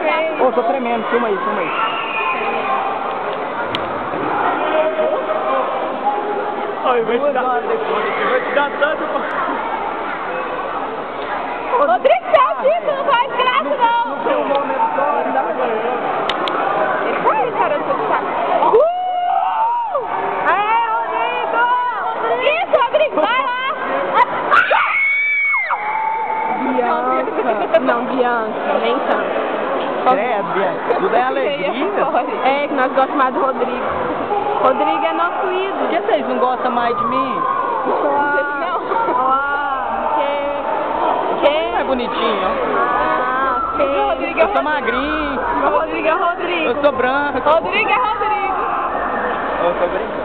feio. Ô, tô tremendo, filma aí, filma aí. Ai, vai te dar tanto. Rodrigo, você não faz graça, não. Ele tá aí, cara, eu tô de saco. Aê, Rodrigo! Isso, Rodrigo, vai lá! Bianca. Não, Bianca, nem tanto. Credo, Bianca, tudo é alegria. É, que nós gostamos mais do Rodrigo. Rodrigo é nosso ídolo. Por que vocês não gostam mais de mim? Não. É bonitinho, ó. Rodrigo Eu sou magrinho. Rodrigo é Rodrigo. Eu sou branco. Rodrigo é Rodrigo. Eu tô brincando.